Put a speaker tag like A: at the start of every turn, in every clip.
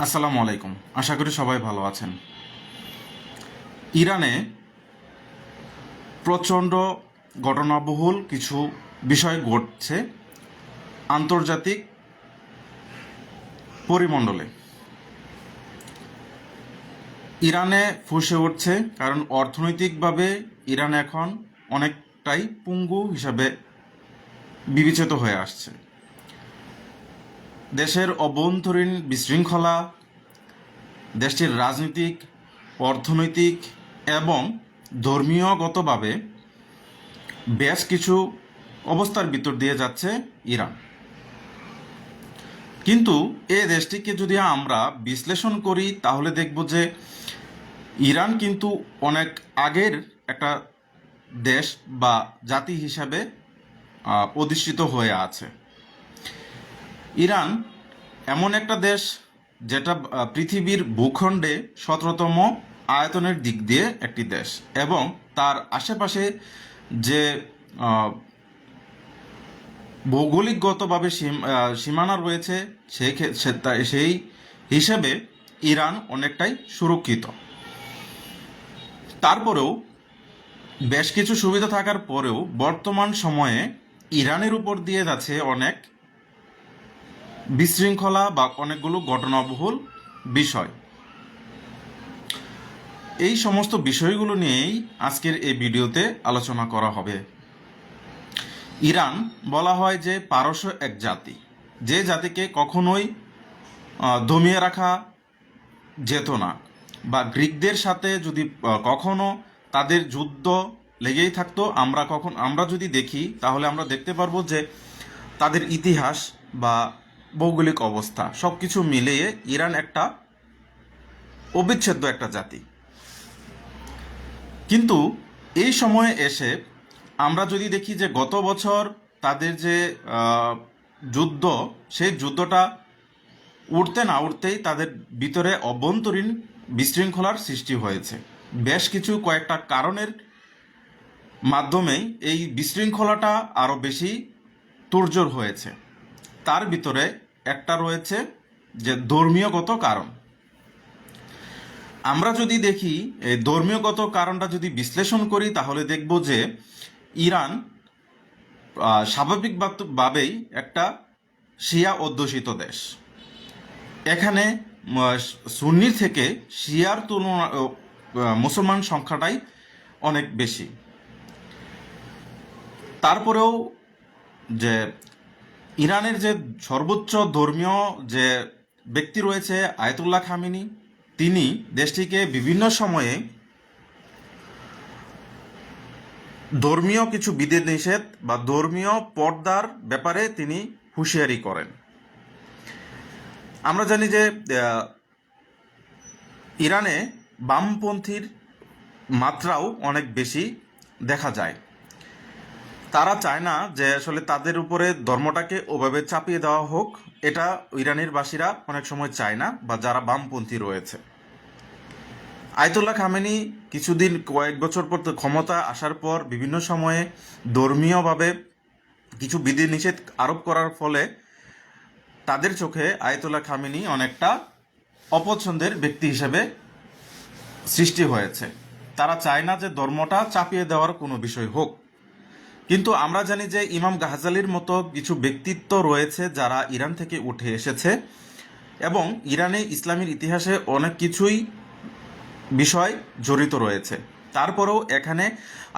A: আসসালামু আলাইকুম। আশা করি সবাই ভালো আছেন। ইরানে প্রচণ্ড ঘটনাবহুল কিছু বিষয় ঘটছে আন্তর্জাতিক পরিমণ্ডলে। ইরানে ফুঁসে উঠছে কারণ অর্থনৈতিকভাবে ইরান এখন অনেকটাই পঙ্গু হিসাবে বিবেচিত হয়ে আসছে। দেশের অভ্যন্তরীণ বিশৃঙ্খলা, দেশটির রাজনৈতিক, অর্থনৈতিক এবং ধর্মীয়গতভাবে বেশ কিছু অবস্থার ভিতর দিয়ে যাচ্ছে ইরান। কিন্তু এই দেশটিকে যদি আমরা বিশ্লেষণ করি তাহলে দেখব যে ইরান কিন্তু অনেক আগের একটা দেশ বা জাতি হিসাবে অধিষ্ঠিত হয়ে আছে। ইরান এমন একটা দেশ যেটা পৃথিবীর ভূখণ্ডে 17তম আয়তনের দিক দিয়ে একটি দেশ, এবং তার আশেপাশে যে ভৌগোলিকগতভাবে সীমানা রয়েছে সেই হিসেবে ইরান অনেকটাই সুরক্ষিত। তারপরেও বেশ কিছু সুবিধা থাকার পরেও বর্তমান সময়ে ইরানের উপর দিয়ে যাচ্ছে অনেক বিশৃঙ্খলা বা অনেকগুলো ঘটনাবহুল বিষয়। এই সমস্ত বিষয়গুলো নিয়েই আজকের এই ভিডিওতে আলোচনা করা হবে। ইরান বলা হয় যে পারস্য এক জাতি, যে জাতিকে কখনোই দমিয়ে রাখা যেত না, বা গ্রিকদের সাথে যদি কখনো তাদের যুদ্ধ লেগেই থাকতো, আমরা যদি দেখি তাহলে আমরা দেখতে পারবো যে তাদের ইতিহাস বা ভৌগোলিক অবস্থা সব কিছু মিলিয়ে ইরান একটা অবিচ্ছেদ্য একটা জাতি। কিন্তু এই সময়ে এসে আমরা যদি দেখি যে গত বছর তাদের যে যুদ্ধ, সেই যুদ্ধটা উঠতে না উঠতেই তাদের ভিতরে অভ্যন্তরীণ বিশৃঙ্খলার সৃষ্টি হয়েছে। বেশ কিছু কয়েকটা কারণের মাধ্যমেই এই বিশৃঙ্খলাটা আরও বেশি তোড়জোড় হয়েছে। তার ভিতরে একটা রয়েছে যে ধর্মীয়গত কারণ। আমরা যদি দেখি এই ধর্মীয়গত কারণটা যদি বিশ্লেষণ করি তাহলে দেখব যে ইরান স্বাভাবিকভাবেই একটা শিয়া অধ্যুষিত দেশ। এখানে সুন্নির থেকে শিয়ার তুলনা মুসলমান সংখ্যাটাই অনেক বেশি। তারপরেও যে ইরানের যে সর্বোচ্চ ধর্মীয় যে ব্যক্তি রয়েছে আয়াতুল্লাহ খামেনি, তিনি দেশটিকে বিভিন্ন সময়ে ধর্মীয় কিছু বিধিনিষেধ বা ধর্মীয় পর্দার ব্যাপারে তিনি হুঁশিয়ারি করেন। আমরা জানি যে ইরানে বামপন্থীর মাত্রাও অনেক বেশি দেখা যায়। তারা চায় না যে আসলে তাদের উপরে ধর্মটাকে ওভাবে চাপিয়ে দেওয়া হোক, এটা ইরানের বাসীরা অনেক সময় চায় না, বা যারা বামপন্থী রয়েছে। আয়াতুল্লাহ খামেনি কিছুদিন কয়েক বছর পর ক্ষমতা আসার পর বিভিন্ন সময়ে ধর্মীয়ভাবে কিছু বিধিনিষেধ আরোপ করার ফলে তাদের চোখে আয়াতুল্লাহ খামেনি অনেকটা অপছন্দের ব্যক্তি হিসেবে সৃষ্টি হয়েছে। তারা চায় না যে ধর্মটা চাপিয়ে দেওয়ার কোনো বিষয় হোক। কিন্তু আমরা জানি যে ইমাম গাজালির মতো কিছু ব্যক্তিত্ব রয়েছে যারা ইরান থেকে উঠে এসেছে, এবং ইরানে ইসলামের ইতিহাসে অনেক কিছুই বিষয় জড়িত রয়েছে। তারপরেও এখানে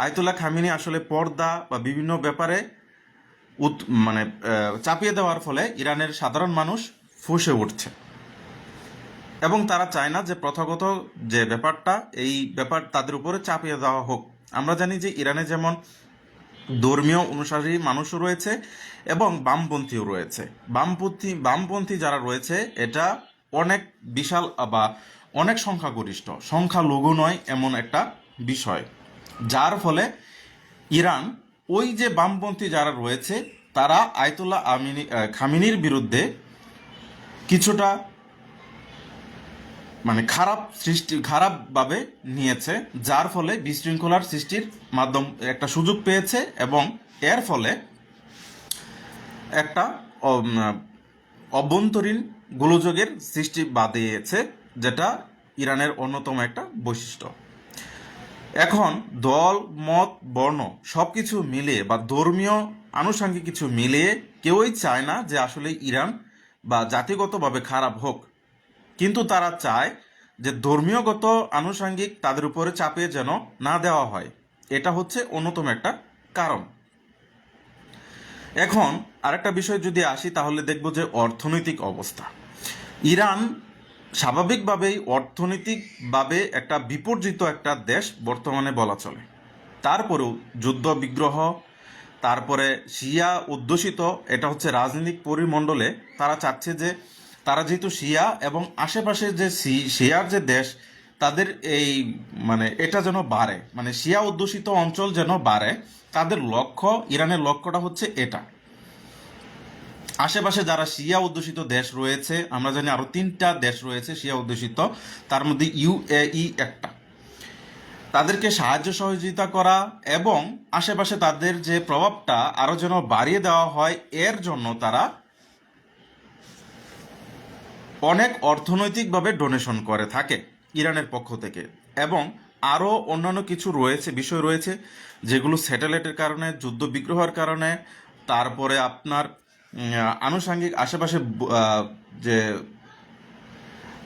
A: আয়াতুল্লাহ খামেনি আসলে পর্দা বা বিভিন্ন ব্যাপারে চাপিয়ে দেওয়ার ফলে ইরানের সাধারণ মানুষ ফুঁসে উঠছে, এবং তারা চায় না যে প্রথাগত যে ব্যাপারটা, এই ব্যাপার তাদের উপরে চাপিয়ে দেওয়া হোক। আমরা জানি যে ইরানে যেমন ধর্মীয় অনুসারী মানুষও রয়েছে এবং বামপন্থীও রয়েছে। বামপন্থী যারা রয়েছে এটা অনেক বিশাল বা অনেক সংখ্যাগরিষ্ঠ, সংখ্যালঘু নয় এমন একটা বিষয়, যার ফলে ইরান ওই যে বামপন্থী যারা রয়েছে তারা আয়াতুল্লাহ খামেনির বিরুদ্ধে কিছুটা খারাপভাবে নিয়েছে, যার ফলে বিশৃঙ্খলার সৃষ্টির মাধ্যম একটা সুযোগ পেয়েছে, এবং এর ফলে একটা অভ্যন্তরীণ গোলযোগের সৃষ্টি বাধিয়েছে, যেটা ইরানের অন্যতম একটা বৈশিষ্ট্য। এখন দল, মত, বর্ণ সব কিছু মিলিয়ে বা ধর্মীয় আনুষঙ্গিক কিছু মিলিয়ে কেউই চায় না যে আসলে ইরান বা জাতিগতভাবে খারাপ হোক, কিন্তু তারা চায় যে ধর্মীয়গত আনুষঙ্গিক তাদের উপরে চাপিয়ে যেন না দেওয়া হয়। এটা হচ্ছে অন্যতম একটা কারণ। এখন আরেকটা বিষয় যদি আসি, তাহলে দেখব যে অর্থনৈতিক অবস্থা। ইরান স্বাভাবিকভাবেই অর্থনৈতিকভাবে একটা বিপর্যিত একটা দেশ বর্তমানে বলা চলে। তারপরেও যুদ্ধ বিগ্রহ, তারপরে শিয়া অধ্যুষিত, এটা হচ্ছে রাজনৈতিক পরিমণ্ডলে তারা চাচ্ছে যে তারা যেহেতু শিয়া এবং আশেপাশে যে শিয়ার যে দেশ, তাদের এই মানে এটা যেন বাড়ে, মানে শিয়া অধ্যুষিত অঞ্চল যেন বাড়ে। তাদের লক্ষ্য, ইরানের লক্ষ্যটা হচ্ছে এটা। আশেপাশে যারা শিয়া অধ্যুষিত দেশ রয়েছে, আমরা জানি আরো 3টা দেশ রয়েছে শিয়া অধ্যুষিত, তার মধ্যে ইউএই একটা, তাদেরকে সাহায্য সহযোগিতা করা এবং আশেপাশে তাদের যে প্রভাবটা আরো যেন বাড়িয়ে দেওয়া হয়, এর জন্য তারা অনেক অর্থনৈতিকভাবে ডোনেশন করে থাকে ইরানের পক্ষ থেকে। এবং আরও অন্যান্য কিছু রয়েছে, বিষয় রয়েছে, যেগুলো স্যাটেলাইটের কারণে, যুদ্ধ বিগ্রহের কারণে, তারপরে আপনার আনুষঙ্গিক আশেপাশে যে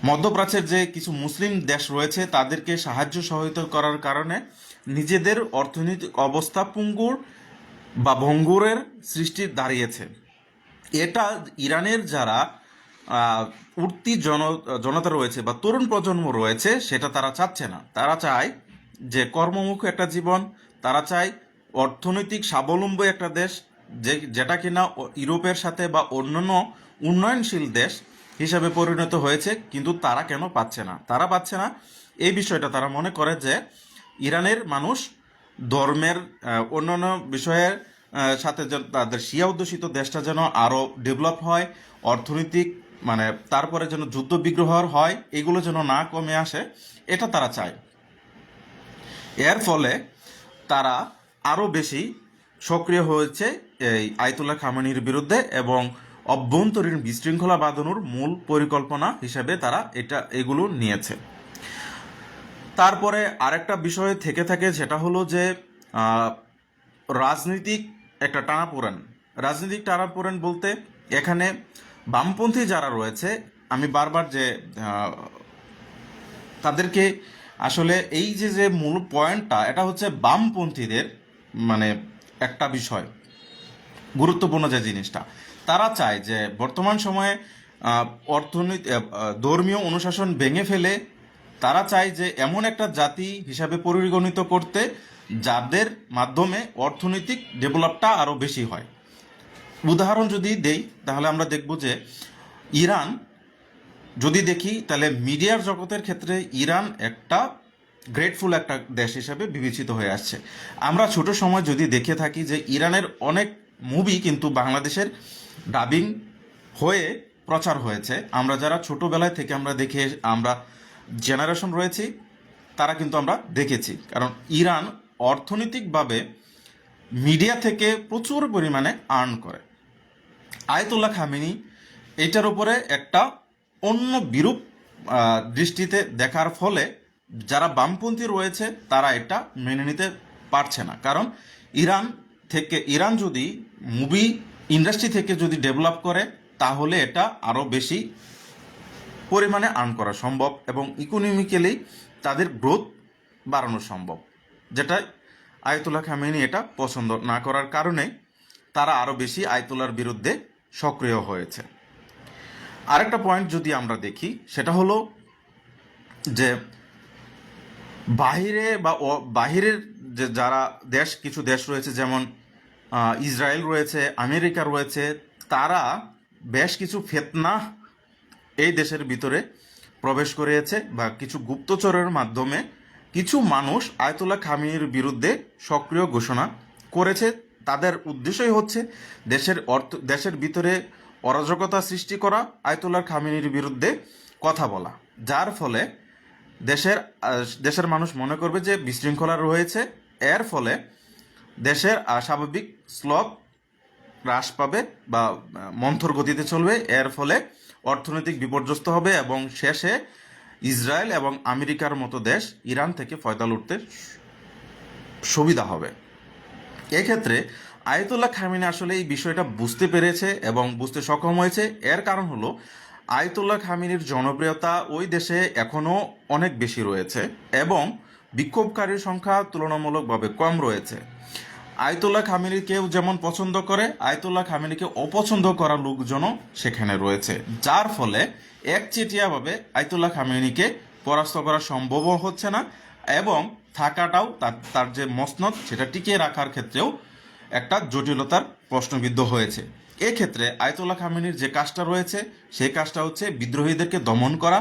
A: মধ্যপ্রাচ্যের যে কিছু মুসলিম দেশ রয়েছে, তাদেরকে সাহায্য সহায়তা করার কারণে নিজেদের অর্থনৈতিক অবস্থা পঙ্গুর বা ভঙ্গুরের সৃষ্টি দাঁড়িয়েছে। এটা ইরানের যারা উঠতি জনতা রয়েছে বা তরুণ প্রজন্ম রয়েছে, সেটা তারা চাচ্ছে না। তারা চায় যে কর্মমুখ একটা জীবন, তারা চায় অর্থনৈতিক স্বাবলম্বী একটা দেশ, যেটা কিনা ইউরোপের সাথে বা অন্যান্য উন্নয়নশীল দেশ হিসাবে পরিণত হয়েছে। কিন্তু তারা কেন পাচ্ছে না? তারা পাচ্ছে না এই বিষয়টা তারা মনে করে যে ইরানের মানুষ ধর্মের অন্যান্য বিষয়ের সাথে যেন তাদের শিয়া অধ্যুষিত দেশটা যেন আরও ডেভেলপ হয়, অর্থনৈতিক মানে তারপরে যেন যুদ্ধ বিগ্রহ হয়, এগুলো যেন না কমে আসে, এটা তারা চায়। এর ফলে তারা আরও বেশি সক্রিয় হয়েছে এই আয়াতুল্লাহ খামেনির বিরুদ্ধে এবং অভ্যন্তরীণ বিশৃঙ্খলা বাঁধানোর মূল পরিকল্পনা হিসেবে তারা এগুলো নিয়েছে। তারপরে আরেকটা বিষয় থেকে থাকে, সেটা হলো যে রাজনৈতিক একটা টানাপোড়েন। রাজনৈতিক টানাপোড়েন বলতে এখানে বামপন্থী যারা রয়েছে, আমি বারবার যে তাদেরকে আসলে এই যে মূল পয়েন্টটা, এটা হচ্ছে বামপন্থীদের মানে একটা বিষয়, গুরুত্বপূর্ণ যে জিনিসটা, তারা চায় যে বর্তমান সময়ে অর্থনীতি ধর্মীয় অনুশাসন ভেঙে ফেলে তারা চায় যে এমন একটা জাতি হিসাবে পরিগণিত করতে, যাদের মাধ্যমে অর্থনৈতিক ডেভেলপটা আরও বেশি হয়। উদাহরণ যদি দেই, তাহলে আমরা দেখব যে ইরান যদি দেখি, তাহলে মিডিয়ার জগতের ক্ষেত্রে ইরান একটা গ্রেটফুল একটা দেশ হিসেবে বিবেচিত হয়ে আসছে। আমরা ছোট সময় যদি দেখে থাকি যে ইরানের অনেক মুভি কিন্তু বাংলাদেশের ডাবিং হয়ে প্রচার হয়েছে। আমরা যারা ছোটোবেলায় থেকে আমরা জেনারেশন রয়েছি, তারা কিন্তু আমরা দেখেছি। কারণ ইরান অর্থনৈতিকভাবে মিডিয়া থেকে প্রচুর পরিমাণে আর্ন করে। আয়াতুল্লাহ খামেনি এটার উপরে একটা অন্য বিরূপ দৃষ্টিতে দেখার ফলে যারা বামপন্থী রয়েছে তারা এটা মেনে নিতে পারছে না। কারণ ইরান যদি মুভি ইন্ডাস্ট্রি থেকে যদি ডেভেলপ করে, তাহলে এটা আরও বেশি পরিমাণে আর্ন করা সম্ভব এবং ইকোনমিক্যালি তাদের গ্রোথ বাড়ানো সম্ভব, যেটা আয়াতুল্লাহ খামেনি এটা পছন্দ না করার কারণে তারা আরও বেশি আয়াতুল্লাহর বিরুদ্ধে সক্রিয় হয়েছে। আরেকটা পয়েন্ট যদি আমরা দেখি, সেটা হলো যে বাহিরের যে যারা কিছু দেশ রয়েছে, যেমন ইসরায়েল রয়েছে, আমেরিকা রয়েছে, তারা বেশ কিছু ফিতনা এই দেশের ভিতরে প্রবেশ করিয়েছে বা কিছু গুপ্তচরের মাধ্যমে কিছু মানুষ আয়াতুল্লাহ খামেনির বিরুদ্ধে সক্রিয় ঘোষণা করেছে। তাদের উদ্দেশ্যই হচ্ছে দেশের ভিতরে অরাজকতা সৃষ্টি করা, আয়াতুল্লাহ খামেনির বিরুদ্ধে কথা বলা, যার ফলে দেশের মানুষ মনে করবে যে বিশৃঙ্খলা রয়েছে। এর ফলে দেশের স্বাভাবিক স্লথ হ্রাস পাবে বা মন্থর গতিতে চলবে। এর ফলে অর্থনৈতিক বিপর্যস্ত হবে এবং শেষে ইসরায়েল এবং আমেরিকার মতো দেশ ইরান থেকে ফয়দা লুটতে সুবিধা হবে। এক্ষেত্রে আয়াতুল্লাহ খামেনি আসলে এই বিষয়টা বুঝতে পেরেছে এবং বুঝতে সক্ষম হয়েছে। এর কারণ হলো আয়াতুল্লাহ খামেনির জনপ্রিয়তা ওই দেশে এখনও অনেক বেশি রয়েছে এবং বিক্ষোভকারীর সংখ্যা তুলনামূলকভাবে কম রয়েছে। আয়াতুল্লাহ খামেনিকেও যেমন পছন্দ করে, আয়াতুল্লাহ খামেনিকে অপছন্দ করা লোকজনও সেখানে রয়েছে, যার ফলে একচেটিয়াভাবে আয়াতুল্লাহ খামেনিকে পরাস্ত করা সম্ভবও হচ্ছে না এবং থাকাটাও তার যে মসনদ সেটা টিকিয়ে রাখার ক্ষেত্রেও একটা জটিলতার প্রশ্নবিদ্ধ হয়েছে। এক্ষেত্রে আয়াতুল্লাহ খামেনির যে কাজটা রয়েছে সেই কাজটা হচ্ছে বিদ্রোহীদেরকে দমন করা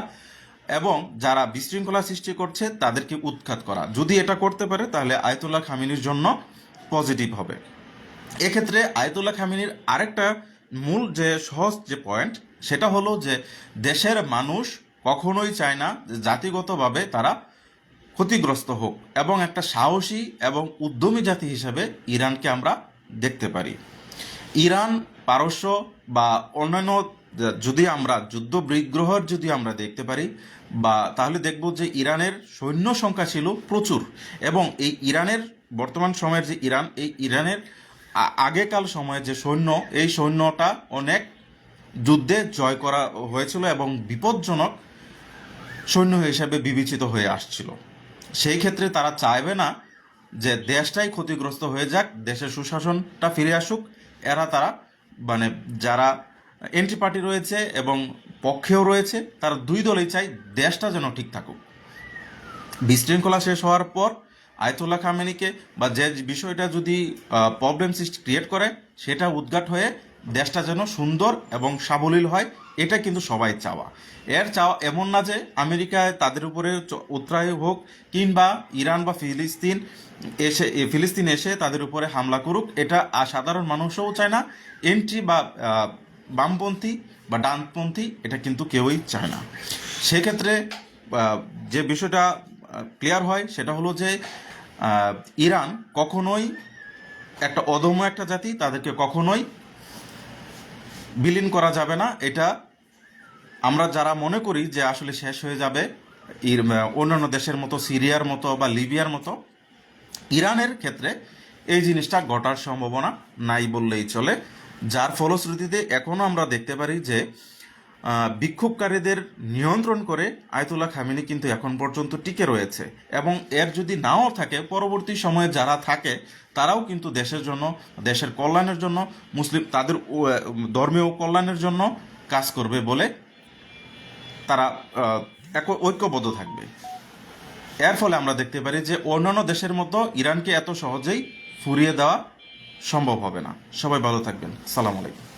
A: এবং যারা বিশৃঙ্খলা সৃষ্টি করছে তাদেরকে উৎখাত করা। যদি এটা করতে পারে তাহলে আয়াতুল্লাহ খামেনির জন্য পজিটিভ হবে। এক্ষেত্রে আয়াতুল্লাহ খামেনির আরেকটা মূল যে সহজ যে পয়েন্ট সেটা হলো যে দেশের মানুষ কখনোই চায় না যে জাতিগতভাবে তারা ক্ষতিগ্রস্ত হোক এবং একটা সাহসী এবং উদ্যমী জাতি হিসেবে ইরানকে আমরা দেখতে পারি। ইরান, পারস্য বা অন্যান্য যদি আমরা যুদ্ধ বিগ্রহের যদি আমরা দেখতে পারি বা তাহলে দেখব যে ইরানের সৈন্য সংখ্যা ছিল প্রচুর এবং এই ইরানের বর্তমান সময়ের যে ইরান, এই ইরানের আগেকাল সময়ে যে সৈন্য, এই সৈন্যটা অনেক যুদ্ধে জয় করা হয়েছিল এবং বিপজ্জনক সৈন্য হিসেবে বিবেচিত হয়ে আসছিল। সেই ক্ষেত্রে তারা চাইবে না যে দেশটাই ক্ষতিগ্রস্ত হয়ে যাক, দেশের সুশাসনটা ফিরে আসুক। তারা মানে যারা এন্ট্রি পার্টি রয়েছে এবং পক্ষেও রয়েছে, তারা দুই দলই চাই দেশটা যেন ঠিক থাকুক। বিশৃঙ্খলা শেষ হওয়ার পর আয়াতুল্লাহ খামেনিকে বা যে বিষয়টা যদি প্রবলেম সৃষ্টি ক্রিয়েট করে সেটা উদ্ঘাট হয়ে দেশটা যেন সুন্দর এবং সাবলীল হয়, এটা কিন্তু সবাই চাওয়া। এর চাওয়া এমন না যে আমেরিকায় তাদের উপরে উতরাই হোক কিংবা ইরান বা ফিলিস্তিন এসে তাদের উপরে হামলা করুক, এটা সাধারণ মানুষও চায় না। এন্ট্রি বা বামপন্থী বা ডানপন্থী এটা কিন্তু কেউই চায় না। সেক্ষেত্রে যে বিষয়টা ক্লিয়ার হয় সেটা হলো যে ইরান কখনোই একটা অদম্য একটা জাতি, তাদেরকে কখনোই বিলীন করা যাবে না। এটা আমরা যারা মনে করি যে আসলে শেষ হয়ে যাবে অন্যান্য দেশের মতো, সিরিয়ার মতো বা লিবিয়ার মতো, ইরানের ক্ষেত্রে এই জিনিসটা ঘটার সম্ভাবনা নাই বললেই চলে। যার ফলশ্রুতিতে এখনও আমরা দেখতে পারি যে বিক্ষোভকারীদের নিয়ন্ত্রণ করে আয়াতুল্লাহ খামেনি কিন্তু এখন পর্যন্ত টিকে রয়েছে এবং এর যদি নাও থাকে পরবর্তী সময়ে যারা থাকে তারাও কিন্তু দেশের জন্য, দেশের কল্যাণের জন্য, তাদের ধর্মীয় কল্যাণের জন্য কাজ করবে বলে তারা ঐক্যবদ্ধ থাকবে। এর ফলে আমরা দেখতে পারি যে অন্যান্য দেশের মতো ইরানকে এত সহজেই ফুরিয়ে দেওয়া সম্ভব হবে না। সবাই ভালো থাকবেন। সালাম আলাইকুম।